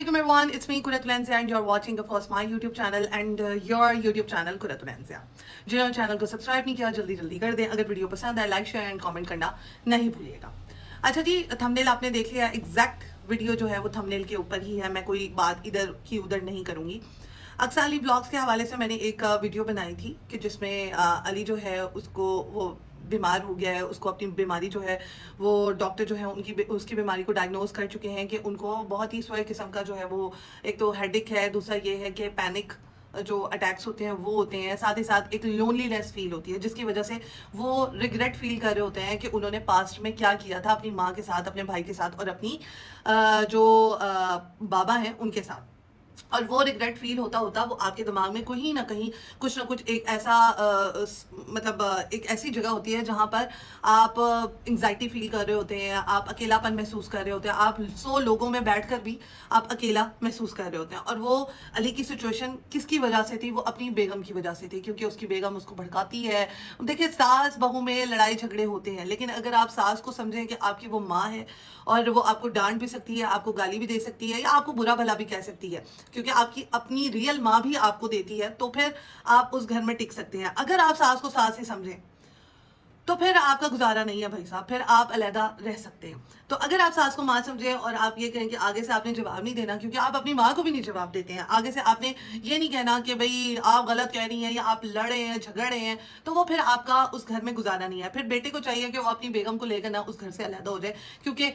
Assalamualaikum everyone, it's me Kurat Lensia and you're watching of course my YouTube channel and your YouTube channel Kurat Lensia. जिन्होंने channel को subscribe नहीं किया जल्दी जल्दी कर दें. अगर वीडियो पसंद आए लाइक शेयर एंड कमेंट करना नहीं भूलिएगा. अच्छा जी, थंबनेल आपने देख लिया. एग्जैक्ट वीडियो जो है वो थंबनेल के ऊपर ही है. मैं कोई बात इधर की उधर नहीं करूंगी. अक्सा अली ब्लॉग्स के हवाले से मैंने एक वीडियो बनाई थी कि जिसमें अली जो है उसको वो बीमार हो गया है. उसको अपनी बीमारी जो है वो डॉक्टर जो है उसकी बीमारी को डायग्नोज कर चुके हैं कि उनको बहुत ही स्वय किस्म का जो है वो एक तो हेडेक है, दूसरा ये है कि पैनिक जो अटैक्स होते हैं वो होते हैं, साथ ही साथ एक लोनलीनेस फील होती है जिसकी वजह से वो रिग्रेट फील कर रहे होते हैं कि उन्होंने पास्ट में क्या किया था अपनी माँ के साथ, अपने भाई के साथ और अपनी जो बाबा हैं उनके साथ. और वो रिग्रेट फील होता होता वो आपके दिमाग में कहीं ना कहीं कुछ ना कुछ एक ऐसा एक ऐसी जगह होती है जहाँ पर आप एंग्जाइटी फील कर रहे होते हैं, आप अकेलापन महसूस कर रहे होते हैं, आप 100 लोगों में बैठकर भी आप अकेला महसूस कर रहे होते हैं. और वो अली की सिचुएशन किसकी वजह से थी? वो अपनी बेगम की वजह से थी, क्योंकि उसकी बेगम उसको भड़काती है. देखिए, सास बहू में लड़ाई झगड़े होते हैं, लेकिन अगर आप सास को समझें कि आपकी वो माँ है और वो आपको डांट भी सकती है, आपको गाली भी दे सकती है या आपको बुरा भला भी कह सकती है, क्योंकि आपकी अपनी रियल माँ भी आपको देती है, तो फिर आप उस घर में टिक सकते हैं. अगर आप सास को सास ही समझें तो फिर आपका गुजारा नहीं है भाई साहब, फिर आप अलहदा रह सकते हैं. तो अगर आप सास को माँ समझें और आप ये कहें कि आगे से आपने जवाब नहीं देना, क्योंकि आप अपनी माँ को भी नहीं जवाब देते हैं, आगे से आपने ये नहीं कहना कि भाई आप गलत कह रही हैं या आप लड़ रहे हैं झगड़ रहे हैं, तो वो फिर आपका उस घर में गुजारा नहीं है. फिर बेटे को चाहिए कि वो अपनी बेगम को लेकर ना उस घर से अलहदा हो जाए, क्योंकि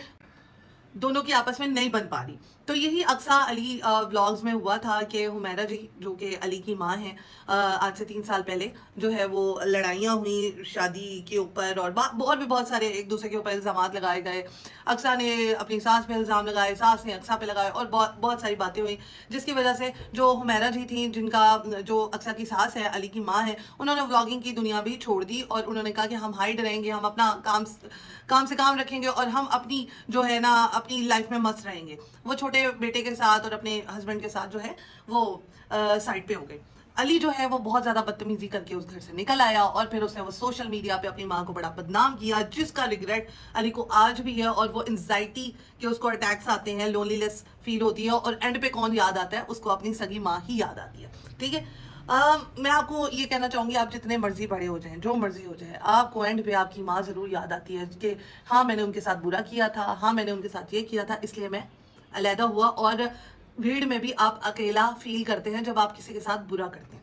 दोनों की आपस में नहीं बन पा रही. तो यही अक्सा अली व्लॉग्स में हुआ था कि हुमैरा जी जो कि अली की माँ हैं, आज से 3 साल पहले जो है वो लड़ाइयाँ हुई शादी के ऊपर और भी बहुत सारे एक दूसरे के ऊपर इल्ज़ाम लगाए गए. अक्सा ने अपनी सास पे इल्ज़ाम लगाए, सास ने अक्सा पे लगाए और बहुत सारी बातें हुई, जिसकी वजह से जो हुमैरा जी थी, जिनका जो अक्सा की सास है, अली की माँ है, उन्होंने व्लॉगिंग की दुनिया भी छोड़ दी और उन्होंने कहा कि हम हाइड रहेंगे, हम अपना काम से काम रखेंगे और हम अपनी जो है ना अपनी लाइफ में मस्त रहेंगे. वो छोटे बेटे के साथ और अपने हस्बैंड के साथ जो है वो साइड पे हो गए. अली जो है वो बहुत ज़्यादा बदतमीजी करके उस घर से निकल आया और फिर उसने वो सोशल मीडिया पे अपनी माँ को बड़ा बदनाम किया, जिसका रिग्रेट अली को आज भी है. और वो एंजाइटी के उसको अटैक्स आते हैं, लोनलीनेस फील होती है और एंड पे कौन याद आता है? उसको अपनी सगी माँ ही याद आती है. ठीक है, मैं आपको ये कहना चाहूँगी, आप जितने मर्जी बड़े हो जाएं, जो मर्जी हो जाए, आपको एंड पे आपकी माँ ज़रूर याद आती है कि हाँ मैंने उनके साथ बुरा किया था, हाँ मैंने उनके साथ ये किया था, इसलिए मैं अलहदा हुआ. और भीड़ में भी आप अकेला फील करते हैं जब आप किसी के साथ बुरा करते हैं.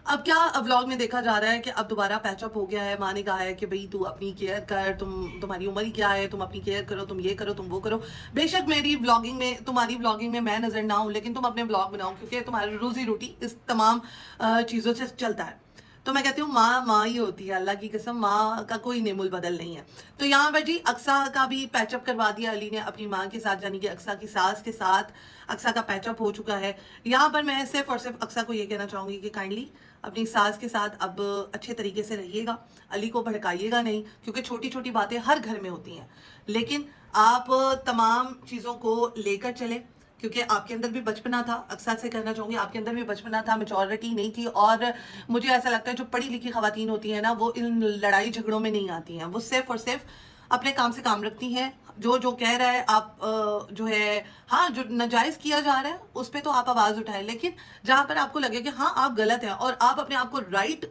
अब क्या व्लॉग में देखा जा रहा है कि अब दोबारा पैचअप हो गया है. माँ ने कहा है कि भाई तू अपनी केयर कर, तुम्हारी उम्र ही क्या है, तुम अपनी केयर करो, तुम ये करो, तुम वो करो. बेशक मेरी व्लॉगिंग में, तुम्हारी व्लॉगिंग में मैं नजर ना हूँ, लेकिन तुम अपने व्लॉग बनाओ, क्योंकि तुम्हारी रोजी रोटी इस तमाम चीज़ों से चलता है. तो मैं कहती हूँ माँ माँ ही होती है, अल्लाह की कसम, माँ का कोई नेमुल बदल नहीं है. तो यहाँ पर जी अक्सा का भी पैचअप करवा दिया अली ने अपनी माँ के साथ, यानी कि अक्सा की सास के साथ अक्सा का पैचअप हो चुका है. यहाँ पर मैं सिर्फ और सिर्फ अक्सा को ये कहना चाहूँगी कि काइंडली अपनी सास के साथ अब अच्छे तरीके से रहिएगा, अली को भड़काइएगा नहीं, क्योंकि छोटी छोटी बातें हर घर में होती हैं, लेकिन आप तमाम चीज़ों को लेकर चलें, क्योंकि आपके अंदर भी बचपना था. अक्सर से कहना चाहूँगी आपके अंदर भी बचपना था, मेचोरिटी नहीं थी. और मुझे ऐसा लगता है जो पढ़ी लिखी खवातीन होती हैं ना, वो इन लड़ाई झगड़ों में नहीं आती हैं. वो सिर्फ और सिर्फ अपने काम से काम रखती हैं. जो कह रहा है आप जो है हाँ जो नाजायज़ किया जा रहा है उस पर तो आप आवाज़ उठाएं, लेकिन जहाँ पर आपको लगे कि हाँ आप गलत हैं और आप अपने आप को राइट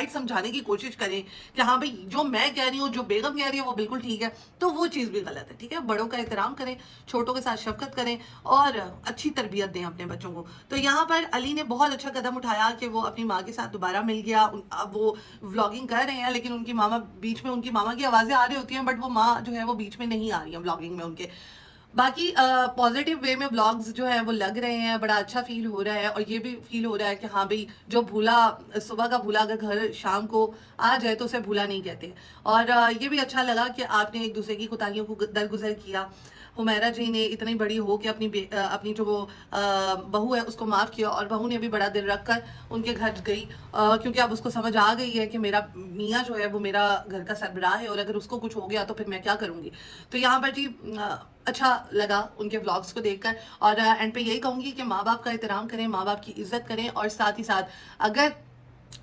समझाने की कोशिश करें कि हाँ भाई जो मैं कह रही हूँ, जो बेगम कह रही है वो बिल्कुल ठीक है, तो वो चीज़ भी गलत है. ठीक है, बड़ों का एहतराम करें, छोटों के साथ शफकत करें और अच्छी तरबियत दें अपने बच्चों को. तो यहाँ पर अली ने बहुत अच्छा कदम उठाया कि वो अपनी माँ के साथ दोबारा मिल गया. अब वो व्लॉगिंग कर रहे हैं, लेकिन उनकी मामा बीच में, उनकी मामा की आवाज़ें आ रही होती हैं, बट वो माँ जो है वो बीच में नहीं आ रही है व्लॉगिंग में उनके. बाकी पॉजिटिव वे में व्लॉग्स जो है वो लग रहे हैं, बड़ा अच्छा फील हो रहा है. और ये भी फील हो रहा है कि हाँ भाई जो भूला, सुबह का भूला अगर घर शाम को आ जाए तो उसे भूला नहीं कहते. और ये भी अच्छा लगा कि आपने एक दूसरे की कोताहियों को दरगुजर किया. हुमैरा जी ने इतनी बड़ी हो कि अपनी जो वो बहू है उसको माफ़ किया और बहू ने भी बड़ा दिल रख कर उनके घर गई, क्योंकि अब उसको समझ आ गई है कि मेरा मियाँ जो है वो मेरा घर का सरबराह है और अगर उसको कुछ हो गया तो फिर मैं क्या करूँगी. तो यहाँ पर जी अच्छा लगा उनके व्लॉग्स को देखकर. और एंड पे यही कहूँगी कि माँ बाप का एहतराम करें, माँ बाप की इज़्ज़त करें और साथ ही साथ अगर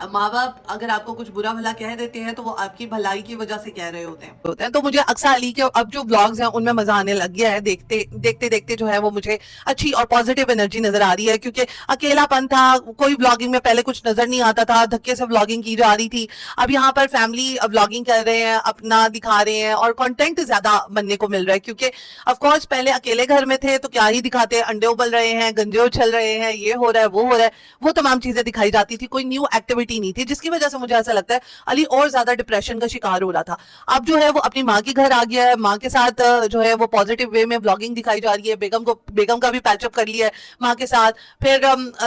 माँ बाप अगर आपको कुछ बुरा भला कह देते हैं तो वो आपकी भलाई की वजह से कह रहे होते हैं। तो मुझे अक्सर अली के अब जो ब्लॉग्स हैं उनमें मजा आने लग गया है। देखते देखते देखते जो है वो मुझे अच्छी और पॉजिटिव एनर्जी नजर आ रही है, क्योंकि अकेलापन था, कोई ब्लॉगिंग में पहले कुछ नजर नहीं आता था, धक्के से ब्लॉगिंग की जा रही थी। अब यहाँ पर फैमिली ब्लॉगिंग कर रहे हैं, अपना दिखा रहे हैं और कंटेंट ज्यादा बनने को मिल रहा है, क्योंकि ऑफकोर्स पहले अकेले घर में थे तो क्या ही दिखाते, अंडे उबल रहे हैं, गंजे उछल रहे हैं, ये हो रहा है वो हो रहा है, वो तमाम चीजें दिखाई जाती थी, कोई न्यू एक्टिविटी नहीं थी, जिसकी वजह से मुझे ऐसा लगता है अली और ज्यादा डिप्रेशन का शिकार हो रहा था। अब जो है वो अपनी माँ के घर आ गया है, माँ के साथ जो है वो पॉजिटिव वे में व्लॉगिंग दिखाई जा रही है, बेगम का भी पैचअप कर लिया है माँ के साथ। फिर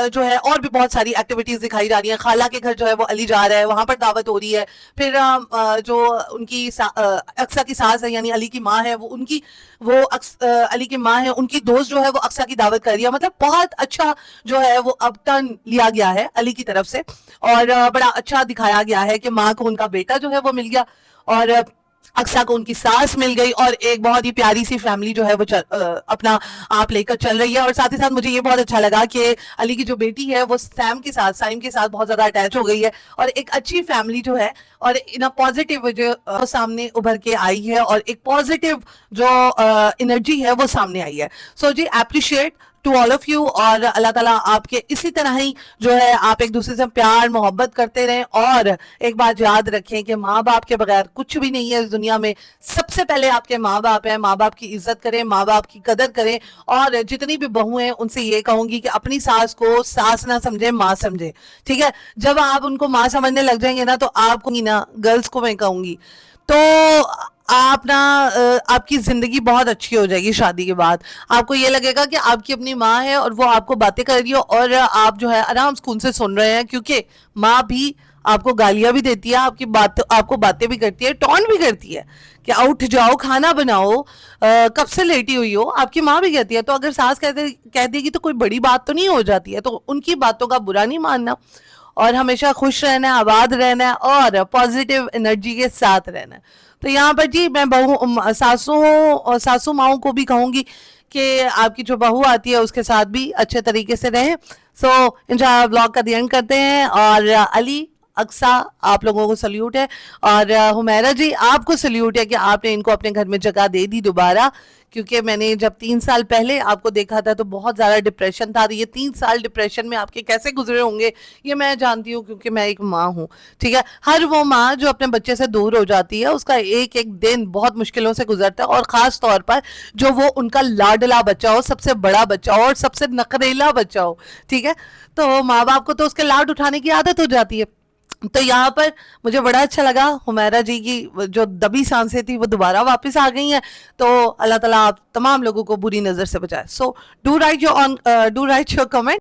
जो है और भी बहुत सारी एक्टिविटीज दिखाई जा रही है, खाला के घर जो है वो अली जा रहा है, वहां पर दावत हो रही है। फिर जो उनकी अक्सा की सास है यानी अली की माँ है, वो उनकी वो अली की माँ है, उनकी दोस्त जो है वो अक्सा की दावत कर रही है। मतलब बहुत अच्छा जो है वो अब टर्न लिया गया है अली की तरफ से, और बड़ा अच्छा दिखाया गया है कि माँ को उनका बेटा जो है वो मिल गया, और अक्सा को उनकी सास मिल गई, और एक बहुत ही प्यारी सी फैमिली जो है वो अपना आप लेकर चल रही है। और साथ ही साथ मुझे ये बहुत अच्छा लगा कि अली की जो बेटी है वो साइम के साथ बहुत ज्यादा अटैच हो गई है, और एक अच्छी फैमिली जो है और इन पॉजिटिव जो सामने उभर के आई है, और एक पॉजिटिव जो एनर्जी है वो सामने आई है। सो जी appreciate to all of you, और अल्लाह ताला आपके इसी तरह ही जो है आप एक दूसरे से प्यार मोहब्बत करते रहें। और एक बात याद रखें कि माँ बाप के बगैर कुछ भी नहीं है इस दुनिया में। सबसे पहले आपके माँ बाप हैं, माँ बाप की इज्जत करें, माँ बाप की कदर करें। और जितनी भी बहू हैं उनसे ये कहूंगी कि अपनी सास को सास ना समझे, माँ समझे, ठीक है। जब आप उनको माँ समझने लग जाएंगे ना, तो आपको ना गर्ल्स को मैं कहूंगी तो आप ना आपकी जिंदगी बहुत अच्छी हो जाएगी शादी के बाद। आपको ये लगेगा कि आपकी अपनी माँ है और वो आपको बातें कर रही हो, और आप जो है आराम सुकून से सुन रहे हैं, क्योंकि माँ भी आपको गालियां भी देती है, आपको बातें भी करती है, टॉन्ट भी करती है कि उठ जाओ, खाना बनाओ, कब से लेटी हुई हो, आपकी माँ भी कहती है। तो अगर सास कह देगी तो कोई बड़ी बात तो नहीं हो जाती है, तो उनकी बातों का बुरा नहीं मानना, और हमेशा खुश रहना है, आबाद रहना है, और पॉजिटिव एनर्जी के साथ रहना है। तो यहाँ पर जी मैं सासू माओं को भी कहूंगी कि आपकी जो बहू आती है उसके साथ भी अच्छे तरीके से रहें। सो इंशाल्लाह ब्लॉग का दी एंड करते हैं। और अली, अक्सा, आप लोगों को सल्यूट है, और हुमैरा जी आपको सल्यूट है कि आपने इनको अपने घर में जगह दे दी दोबारा, क्योंकि मैंने जब 3 साल पहले आपको देखा था तो बहुत ज़्यादा डिप्रेशन था। ये 3 साल डिप्रेशन में आपके कैसे गुजरे होंगे ये मैं जानती हूँ, क्योंकि मैं एक माँ हूँ, ठीक है। हर वो माँ जो अपने बच्चे से दूर हो जाती है उसका एक एक दिन बहुत मुश्किलों से गुजरता है, और ख़ास तौर पर जो वो उनका लाडला बच्चा हो, सबसे बड़ा बच्चा हो और सबसे नखरेला बच्चा हो, ठीक है। तो माँ बाप को तो उसके लाड उठाने की आदत हो जाती है। तो यहाँ पर मुझे बड़ा अच्छा लगा, हुमैरा जी की जो दबी सांसें थी वो दोबारा वापस आ गई हैं। तो अल्लाह ताला आप तमाम लोगों को बुरी नज़र से बचाए। So do right your comment.